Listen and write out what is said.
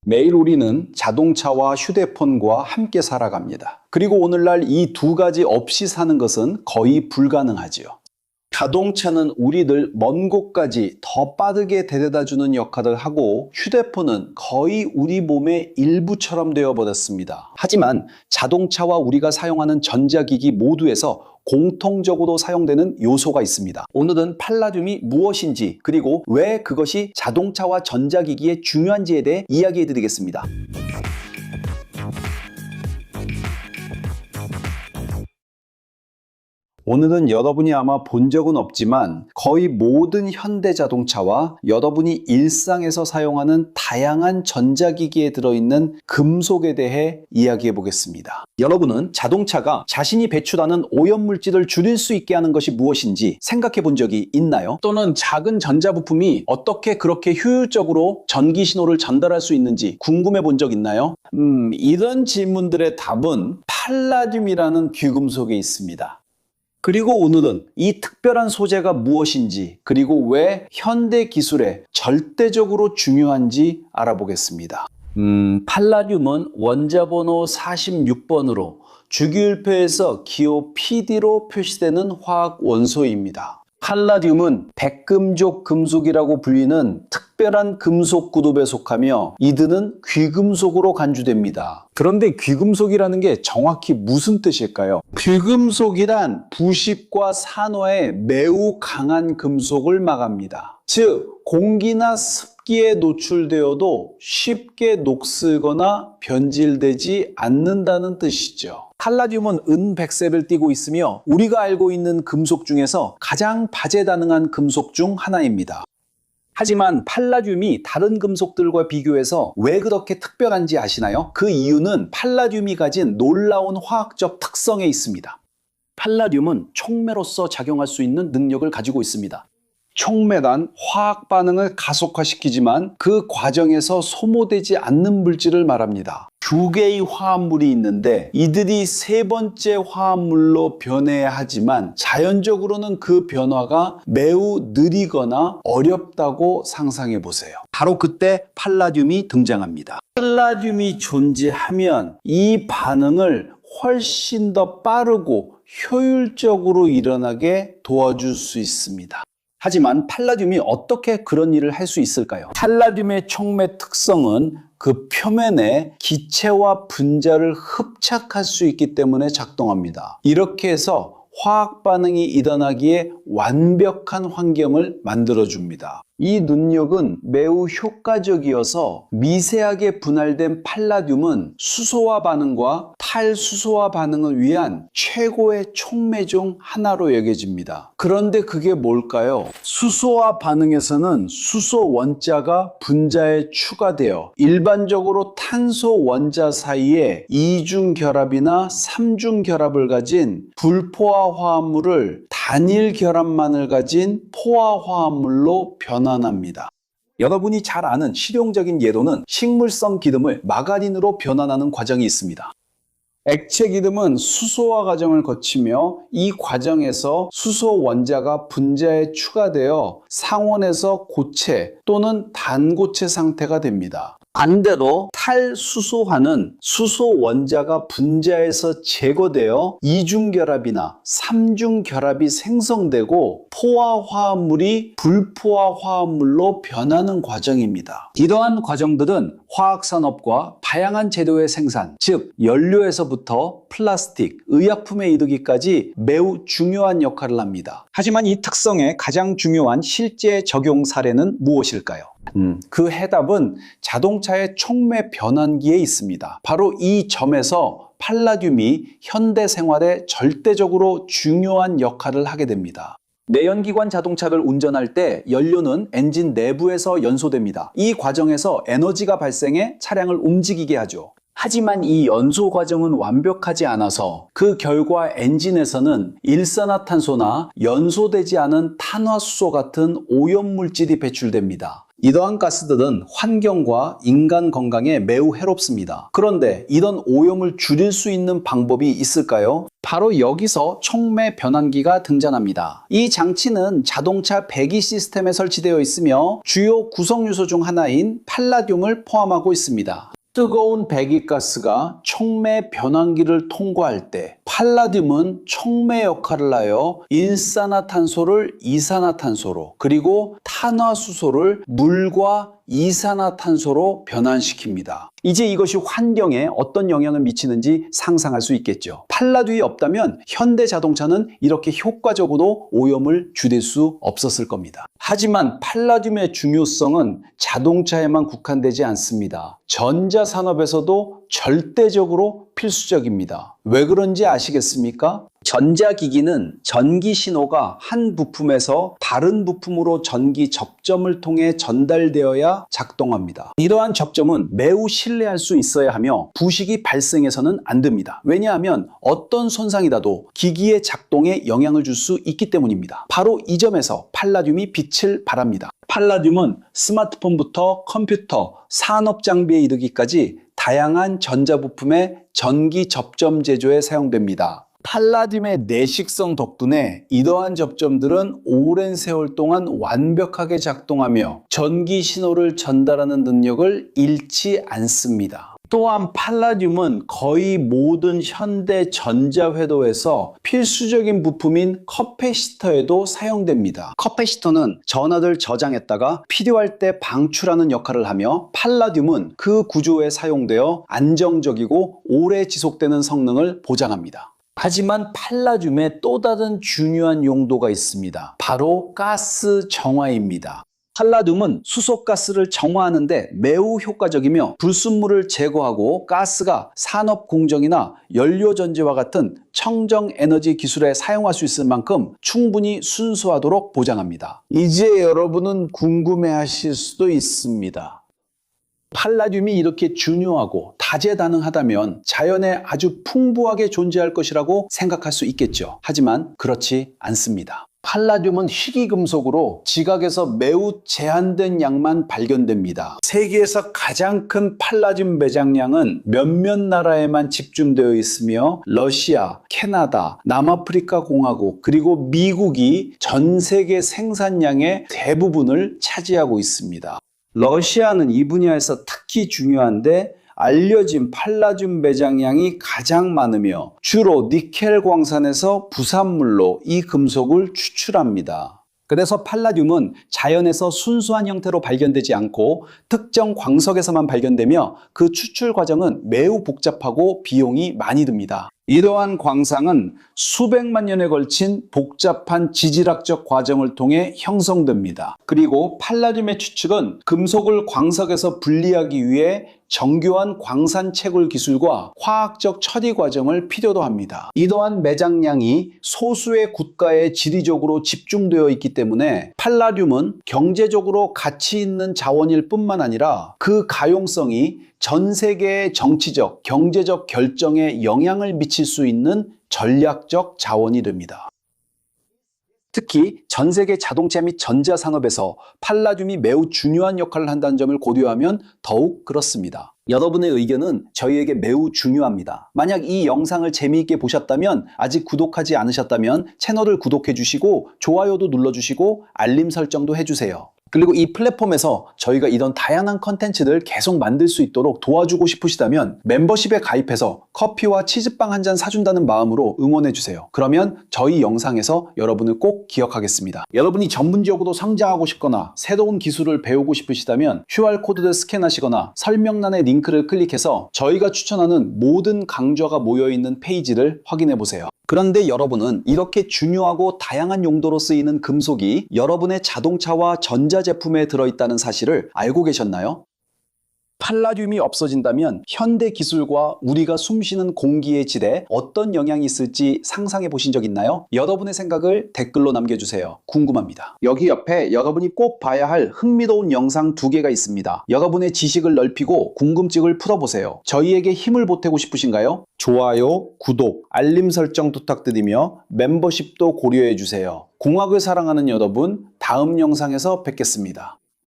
매일 우리는 자동차와 휴대폰과 함께 살아갑니다. 그리고 오늘날 이 두 가지 없이 사는 것은 거의 불가능하지요. 자동차는 우리들 먼 곳까지 더 빠르게 데려다주는 역할을 하고 휴대폰은 거의 우리 몸의 일부처럼 되어버렸습니다. 하지만 자동차와 우리가 사용하는 전자기기 모두에서 공통적으로 사용되는 요소가 있습니다. 오늘은 팔라듐이 무엇인지 그리고 왜 그것이 자동차와 전자기기에 중요한지에 대해 이야기해 드리겠습니다. 오늘은 여러분이 아마 본 적은 없지만 거의 모든 현대자동차와 여러분이 일상에서 사용하는 다양한 전자기기에 들어있는 금속에 대해 이야기해 보겠습니다. 여러분은 자동차가 자신이 배출하는 오염물질을 줄일 수 있게 하는 것이 무엇인지 생각해 본 적이 있나요? 또는 작은 전자부품이 어떻게 그렇게 효율적으로 전기 신호를 전달할 수 있는지 궁금해 본 적 있나요? 이런 질문들의 답은 팔라듐이라는 귀금속에 있습니다. 그리고 오늘은 이 특별한 소재가 무엇인지 그리고 왜 현대 기술에 절대적으로 중요한지 알아보겠습니다. 팔라듐은 원자번호 46번으로 주기율표에서 기호 PD로 표시되는 화학 원소입니다. 팔라듐은 백금족 금속이라고 불리는 특별한 금속 그룹에 속하며 이들은 귀금속으로 간주됩니다. 그런데 귀금속이라는 게 정확히 무슨 뜻일까요? 귀금속이란 부식과 산화에 매우 강한 금속을 말합니다. 즉, 공기나 습기에 노출되어도 쉽게 녹슬거나 변질되지 않는다는 뜻이죠. 팔라듐은 은백색을 띠고 있으며 우리가 알고 있는 금속 중에서 가장 바제다능한 금속 중 하나입니다. 하지만 팔라듐이 다른 금속들과 비교해서 왜 그렇게 특별한지 아시나요? 그 이유는 팔라듐이 가진 놀라운 화학적 특성에 있습니다. 팔라듐은 촉매로서 작용할 수 있는 능력을 가지고 있습니다. 촉매란 화학 반응을 가속화시키지만 그 과정에서 소모되지 않는 물질을 말합니다. 두 개의 화합물이 있는데 이들이 세 번째 화합물로 변해야 하지만 자연적으로는 그 변화가 매우 느리거나 어렵다고 상상해 보세요. 바로 그때 팔라듐이 등장합니다. 팔라듐이 존재하면 이 반응을 훨씬 더 빠르고 효율적으로 일어나게 도와줄 수 있습니다. 하지만 팔라듐이 어떻게 그런 일을 할 수 있을까요? 팔라듐의 촉매 특성은 그 표면에 기체와 분자를 흡착할 수 있기 때문에 작동합니다. 이렇게 해서 화학 반응이 일어나기에 완벽한 환경을 만들어줍니다. 이 능력은 매우 효과적이어서 미세하게 분할된 팔라듐은 수소화 반응과 탈수소화 반응을 위한 최고의 촉매 중 하나로 여겨집니다. 그런데 그게 뭘까요? 수소화 반응에서는 수소 원자가 분자에 추가되어 일반적으로 탄소 원자 사이에 이중 결합이나 삼중 결합을 가진 불포화 화합물을 단일 결합만을 가진 포화 화합물로 변환합니다. 여러분이 잘 아는 실용적인 예로는 식물성 기름을 마가린으로 변환하는 과정이 있습니다. 액체 기름은 수소화 과정을 거치며 이 과정에서 수소 원자가 분자에 추가되어 상온에서 고체 또는 단고체 상태가 됩니다. 반대로 탈수소화는 수소 원자가 분자에서 제거되어 이중결합이나 삼중결합이 생성되고 포화 화합물이 불포화 화합물로 변하는 과정입니다. 이러한 과정들은 화학산업과 다양한 재료의 생산, 즉 연료에서부터 플라스틱, 의약품에 이르기까지 매우 중요한 역할을 합니다. 하지만 이 특성의 가장 중요한 실제 적용 사례는 무엇일까요? 그 해답은 자동차의 촉매 변환기에 있습니다. 바로 이 점에서 팔라듐이 현대 생활에 절대적으로 중요한 역할을 하게 됩니다. 내연기관 자동차를 운전할 때 연료는 엔진 내부에서 연소됩니다. 이 과정에서 에너지가 발생해 차량을 움직이게 하죠. 하지만 이 연소 과정은 완벽하지 않아서 그 결과 엔진에서는 일산화탄소나 연소되지 않은 탄화수소 같은 오염물질이 배출됩니다. 이러한 가스들은 환경과 인간 건강에 매우 해롭습니다. 그런데 이런 오염을 줄일 수 있는 방법이 있을까요? 바로 여기서 촉매 변환기가 등장합니다. 이 장치는 자동차 배기 시스템에 설치되어 있으며 주요 구성 요소 중 하나인 팔라듐을 포함하고 있습니다. 뜨거운 배기가스가 촉매 변환기를 통과할 때 팔라듐은 촉매 역할을 하여 일산화탄소를 이산화탄소로 그리고 탄화수소를 물과 이산화탄소로 변환시킵니다. 이제 이것이 환경에 어떤 영향을 미치는지 상상할 수 있겠죠. 팔라듐이 없다면 현대자동차는 이렇게 효과적으로 오염을 줄일 수 없었을 겁니다. 하지만 팔라듐의 중요성은 자동차에만 국한되지 않습니다. 전자산업에서도 절대적으로 필수적입니다. 왜 그런지 아시겠습니까? 전자기기는 전기 신호가 한 부품에서 다른 부품으로 전기 접점을 통해 전달되어야 작동합니다. 이러한 접점은 매우 신뢰할 수 있어야 하며 부식이 발생해서는 안 됩니다. 왜냐하면 어떤 손상이 나도 기기의 작동에 영향을 줄 수 있기 때문입니다. 바로 이 점에서 팔라듐이 빛을 발합니다. 팔라듐은 스마트폰부터 컴퓨터, 산업 장비에 이르기까지 다양한 전자부품의 전기 접점 제조에 사용됩니다. 팔라듐의 내식성 덕분에 이러한 접점들은 오랜 세월 동안 완벽하게 작동하며 전기 신호를 전달하는 능력을 잃지 않습니다. 또한 팔라듐은 거의 모든 현대 전자회로에서 필수적인 부품인 커패시터에도 사용됩니다. 커패시터는 전하를 저장했다가 필요할 때 방출하는 역할을 하며 팔라듐은 그 구조에 사용되어 안정적이고 오래 지속되는 성능을 보장합니다. 하지만 팔라듐에 또 다른 중요한 용도가 있습니다. 바로 가스 정화입니다. 팔라듐은 수소가스를 정화하는데 매우 효과적이며 불순물을 제거하고 가스가 산업 공정이나 연료 전지와 같은 청정 에너지 기술에 사용할 수 있을 만큼 충분히 순수하도록 보장합니다. 이제 여러분은 궁금해하실 수도 있습니다. 팔라듐이 이렇게 중요하고 다재다능하다면 자연에 아주 풍부하게 존재할 것이라고 생각할 수 있겠죠. 하지만 그렇지 않습니다. 팔라듐은 희귀금속으로 지각에서 매우 제한된 양만 발견됩니다. 세계에서 가장 큰 팔라듐 매장량은 몇몇 나라에만 집중되어 있으며 러시아, 캐나다, 남아프리카 공화국 그리고 미국이 전 세계 생산량의 대부분을 차지하고 있습니다. 러시아는 이 분야에서 특히 중요한데 알려진 팔라듐 매장량이 가장 많으며 주로 니켈 광산에서 부산물로 이 금속을 추출합니다. 그래서 팔라듐은 자연에서 순수한 형태로 발견되지 않고 특정 광석에서만 발견되며 그 추출 과정은 매우 복잡하고 비용이 많이 듭니다. 이러한 광상은 수백만 년에 걸친 복잡한 지질학적 과정을 통해 형성됩니다. 그리고 팔라듐의 추출은 금속을 광석에서 분리하기 위해 정교한 광산 채굴 기술과 화학적 처리 과정을 필요로 합니다. 이러한 매장량이 소수의 국가에 지리적으로 집중되어 있기 때문에 팔라듐은 경제적으로 가치 있는 자원일 뿐만 아니라 그 가용성이 전 세계의 정치적, 경제적 결정에 영향을 미칠 수 있는 전략적 자원이 됩니다. 특히 전 세계 자동차 및 전자산업에서 팔라듐이 매우 중요한 역할을 한다는 점을 고려하면 더욱 그렇습니다. 여러분의 의견은 저희에게 매우 중요합니다. 만약 이 영상을 재미있게 보셨다면 아직 구독하지 않으셨다면 채널을 구독해 주시고 좋아요도 눌러주시고 알림 설정도 해주세요. 그리고 이 플랫폼에서 저희가 이런 다양한 컨텐츠를 계속 만들 수 있도록 도와주고 싶으시다면 멤버십에 가입해서 커피와 치즈빵 한 잔 사준다는 마음으로 응원해주세요. 그러면 저희 영상에서 여러분을 꼭 기억하겠습니다. 여러분이 전문적으로 성장하고 싶거나 새로운 기술을 배우고 싶으시다면 QR코드를 스캔하시거나 설명란의 링크를 클릭해서 저희가 추천하는 모든 강좌가 모여있는 페이지를 확인해보세요. 그런데 여러분은 이렇게 중요하고 다양한 용도로 쓰이는 금속이 여러분의 자동차와 전자제품에 들어있다는 사실을 알고 계셨나요? 팔라듐이 없어진다면 현대 기술과 우리가 숨쉬는 공기의 질에 어떤 영향이 있을지 상상해 보신 적 있나요? 여러분의 생각을 댓글로 남겨주세요. 궁금합니다. 여기 옆에 여러분이 꼭 봐야 할 흥미로운 영상 2개가 있습니다. 여러분의 지식을 넓히고 궁금증을 풀어보세요. 저희에게 힘을 보태고 싶으신가요? 좋아요, 구독, 알림 설정 부탁드리며 멤버십도 고려해 주세요. 공학을 사랑하는 여러분, 다음 영상에서 뵙겠습니다.